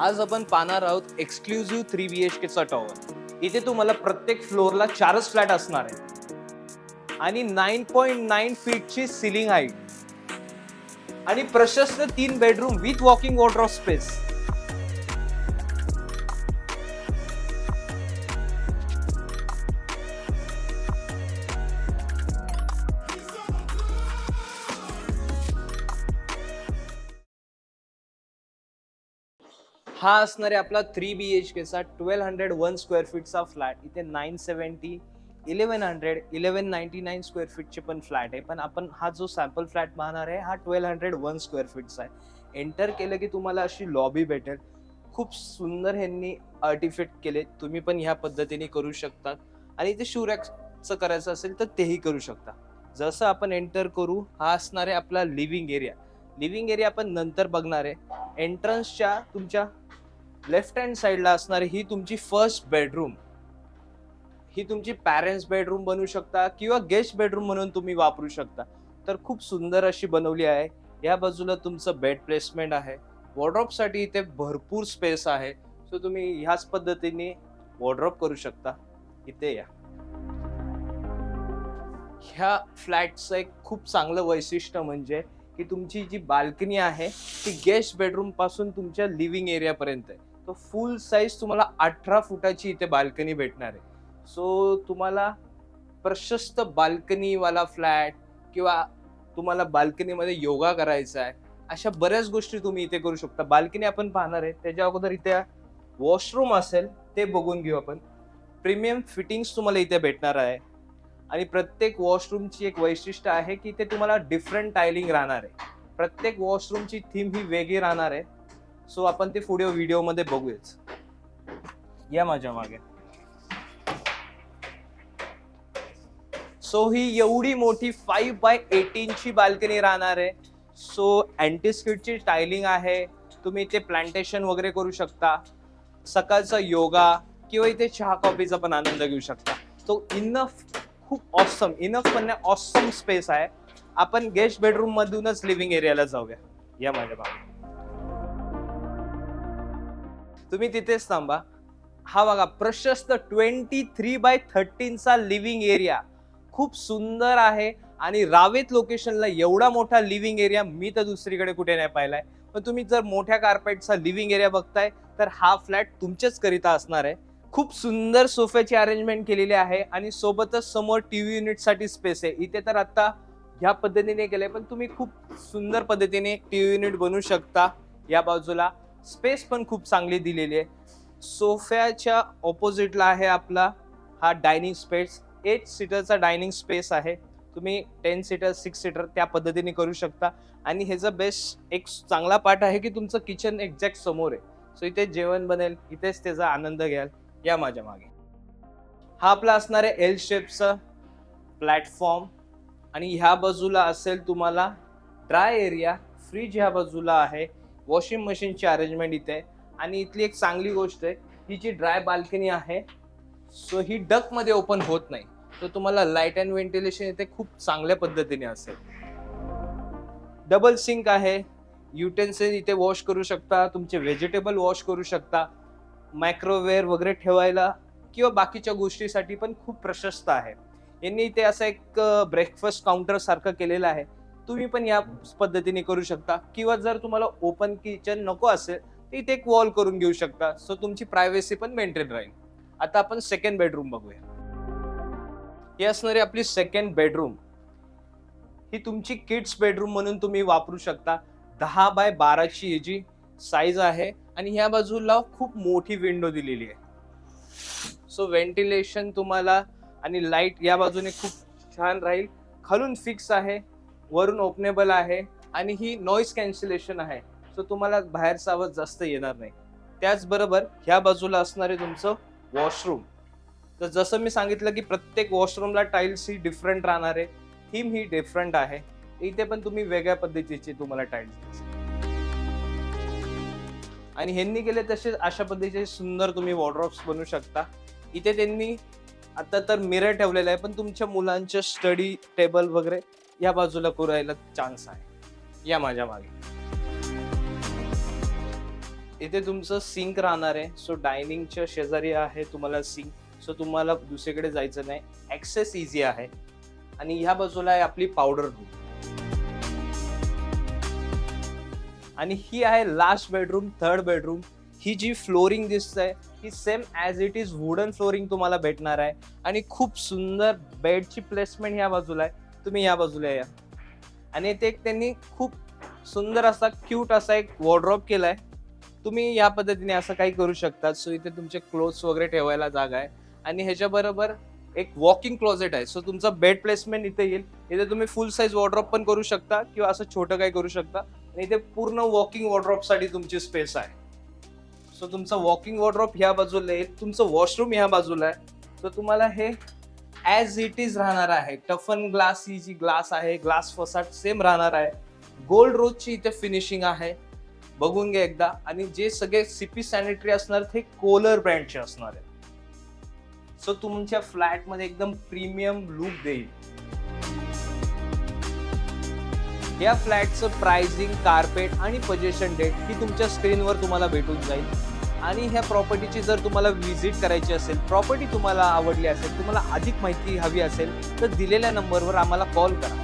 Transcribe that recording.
आज आपण पाहणार आहोत एक्सक्लुझिव्ह 3 BHK चा टॉवर. इथे तुम्हाला प्रत्येक फ्लोअरला 4च फ्लॅट असणार आहेत आणि 9.9 फीटची सिलिंग हाईट आणि प्रशस्त 3 bedroom with walking wardrobe space. हा असणार आहे आपला 3 BHK चा 1201 स्क्वेअर फीटचा फ्लॅट. इथे 970, 1100, 1199 स्क्वेअर फीटचे पण फ्लॅट आहे, पण आपण हा जो सॅम्पल फ्लॅट पाहणार आहे हा 1201 स्क्वेअर फीटचा आहे. एंटर केलं की तुम्हाला अशी लॉबी भेटेल. खूप सुंदर ह्यांनी आर्टिफॅक्ट केले. तुम्ही पण ह्या पद्धतीने करू शकता आणि इथे शूरॅकचं करायचं असेल तर तेही करू शकता. जसं आपण एंटर करू, हा असणार आहे आपला लिव्हिंग एरिया. लिव्हिंग एरिया आपण नंतर बघणार आहे. एंट्रन्सच्या तुमच्या लेफ्ट हँड साइडला असणारी ही तुमची फर्स्ट बेडरूम. ही तुमची पॅरेंट्स बेडरूम बनवू शकता किंवा गेस्ट बेडरूम म्हणून तुम्ही वापरू शकता. तर खूप सुंदर अशी बनवली आहे. या बाजूला तुमचं बेड प्लेसमेंट आहे. वॉर्डरोब साठी इथे भरपूर स्पेस आहे. सो तुम्ही ह्याच पद्धतीने वॉर्डरोब करू शकता. इथे या. ह्या फ्लॅटचं एक खूप चांगलं वैशिष्ट्य म्हणजे की तुमची जी बाल्कनी आहे ती गेस्ट बेडरूम पासून तुमच्या लिव्हिंग एरिया पर्यंत आहे. तो फुल साईज तुम्हाला 18 फुटाची इथे बाल्कनी भेटणार आहे. सो तुम्हाला प्रशस्त बाल्कनी वाला फ्लॅट किंवा तुम्हाला बाल्कनीमध्ये योगा करायचा आहे, अशा बऱ्याच गोष्टी तुम्ही इथे करू शकता. बाल्कनी आपण पाहणार आहे, त्याच्या अगोदर इथे वॉशरूम असेल ते बघून घेऊ आपण. प्रीमियम फिटिंग्स तुम्हाला इथे भेटणार आहे आणि प्रत्येक वॉशरूमची एक वैशिष्ट्य आहे की ते तुम्हाला डिफरंट टायलिंग राहणार आहे. प्रत्येक वॉशरूमची थीम ही वेगळी राहणार आहे. सो आपण ते पुढे व्हिडिओमध्ये बघूयाच. या माझ्या मागे. सो ही एवढी मोठी 5x18 ची बाल्कनी राहणार आहे. सो अँटी स्किडची टायलिंग आहे. तुम्ही इथे प्लांटेशन वगैरे करू शकता. सकाळचा योगा किंवा इथे चहा कॉफीचा पण आनंद घेऊ शकता. तो इनफ, खूप ऑसम, इनफ पण ऑसम स्पेस आहे. आपण गेस्ट बेडरूम मधूनच लिव्हिंग एरियाला जाऊया. या माझ्या मागे. तुम्ही तिथेच थांबा. हा बघा प्रशस्त 23x13 चा लिव्हिंग एरिया. खूप सुंदर आहे आणि रावेत लोकेशनला एवढा मोठा लिव्हिंग एरिया मी तर दुसरीकडे कुठे नाही पाहिलाय. पण तुम्ही जर मोठ्या कार्पेटचा लिव्हिंग एरिया बघताय तर हा फ्लॅट तुमच्याच करिता असणार आहे. खूप सुंदर सोफ्याची अरेंजमेंट केलेली आहे आणि सोबतच समोर टीव्ही युनिट साठी स्पेस आहे. इथे तर आता ह्या पद्धतीने केलंय, पण तुम्ही खूप सुंदर पद्धतीने टीव्ही युनिट बनवू शकता. या बाजूला स्पेस पण खूप चांगली दिलेली आहे. सोफ्याच्या ऑपोजिटला आहे आपला हा डायनिंग स्पेस. 8 सीटरचा डायनिंग स्पेस आहे. तुम्ही 10 सीटर, 6 सीटर त्या पद्धतीने करू शकता. आणि ह्याचा बेस्ट एक चांगला पार्ट आहे की तुमचं किचन एक्झॅक्ट समोर आहे. सो इथे जेवण बनेल, इथेच त्याचा आनंद घ्याल. या माझ्या मागे. हा आपला असणार आहे एल शेपचा प्लॅटफॉर्म आणि ह्या बाजूला असेल तुम्हाला ड्राय एरिया. फ्रीज ह्या बाजूला आहे. वॉशिंग मशीनची अरेंजमेंट इथे आहे. आणि इथली एक चांगली गोष्ट आहे, ही जी ड्राय बाल्कनी आहे सो ही डक मध्ये ओपन होत नाही. तर तुम्हाला लाईट अँड व्हेंटिलेशन इथे खूप चांगल्या पद्धतीने असेल. डबल सिंक आहे. युटेन्सिल इथे वॉश करू शकता. तुमचे व्हेजिटेबल वॉश करू शकता. मायक्रोवेव्ह वगैरे ठेवायला किंवा बाकीच्या गोष्टीसाठी पण खूप प्रशस्त आहे. यांनी इथे असं एक ब्रेकफास्ट काउंटर सारखं केलेलं आहे. तुम्ही पण या पद्धतीने करू शकता किंवा जर तुम्हाला ओपन किचन नको असेल तर इथे एक वॉल करून घेऊ शकता. सो तुमची प्रायव्हसी पण मेंटेन राहील. आता आपण सेकंड बेडरूम बघूया. ही असणारी आपली सेकंड बेडरूम. ही तुमची किड्स बेडरूम म्हणून तुम्ही वापरू शकता. 10x12 ची याची साईज आहे आणि ह्या बाजूला खूप मोठी विंडो दिलेली आहे. सो व्हेंटिलेशन तुम्हाला आणि लाईट या बाजूने खूप छान राहील. खालून फिक्स आहे, वरून ओपनेबल आहे आणि ही नॉइज कॅन्सलेशन आहे. सो तुम्हाला बाहेरचा आवाज जास्त येणार नाही. त्याचबरोबर ह्या बाजूला असणारे तुमचं वॉशरूम. तर जसं मी सांगितलं की प्रत्येक वॉशरूमला टाईल्स ही डिफरंट राहणार आहे. थीम ही डिफरंट आहे. इथे पण तुम्ही वेगळ्या पद्धतीचे तुम्हाला टाईल्स आणि ह्यांनी केले तसे अशा पद्धतीचे सुंदर तुम्ही वॉर्डरोब्स बनवू शकता. इथे त्यांनी आता तर मिरर ठेवलेला आहे, पण तुमच्या मुलांच्या स्टडी टेबल वगैरे या बाजूला करायला चान्स आहे. या माझ्या मागे. इथे तुमचं सिंक राहणार आहे. सो डायनिंगच्या शेजारी आहे तुम्हाला सिंक. सो तुम्हाला दुसरीकडे जायचं नाही. ऍक्सेस इझी आहे. आणि ह्या बाजूला आहे आपली पावडर रूम. आणि ही आहे लास्ट बेडरूम, थर्ड बेडरूम. ही जी फ्लोरिंग दिसतंय ही same as it is wooden flooring तुम्हाला भेटणार आहे. आणि खूप सुंदर बेडची प्लेसमेंट ह्या बाजूला आहे. तुम्ही या बाजूला या. आणि इथे त्यांनी खूप सुंदर असा क्यूट असा एक वॉर्डरोब केलाय. तुम्ही या पद्धतीने असं काही करू शकता. सो इथे तुमचे क्लोथ्स वगैरे ठेवायला जागा आहे. आणि ह्याच्याबरोबर एक वॉकिंग क्लोजेट आहे. सो तुमचा बेड प्लेसमेंट इथे येईल. इथे तुम्ही फुल साईज वॉर्डरोब पण करू शकता किंवा असं छोटं काही करू शकता. आणि इथे पूर्ण वॉकिंग वॉर्डरोब साठी तुमची स्पेस आहे. सो तुमचं वॉकिंग वॉर्डरोब ह्या बाजूला येईल. तुमचं वॉशरूम ह्या बाजूला आहे. सो तुम्हाला हे ॲज इट इज राहणार आहे. टफन ग्लास ही जी ग्लास आहे, ग्लास फसाड सेम राहणार आहे. गोल्ड रोजची इथे फिनिशिंग आहे. बघून घ्या एकदा. आणि जे सगळे सीपी सॅनिटरी असणार ते कोलर ब्रँडचे असणार आहे. सो तुमच्या फ्लॅट मध्ये एकदम प्रीमियम लुक देईल. या फ्लॅटचं प्राइसिंग, कार्पेट आणि पोजेशन डेट ही तुमच्या स्क्रीनवर तुम्हाला भेटून जाईल. आणि ह्या प्रॉपर्टीची जर तुम्हाला व्हिजिट करायची असेल, प्रॉपर्टी तुम्हाला आवडली असेल, तुम्हाला अधिक माहिती हवी असेल तर दिलेल्या नंबरवर आम्हाला कॉल करा.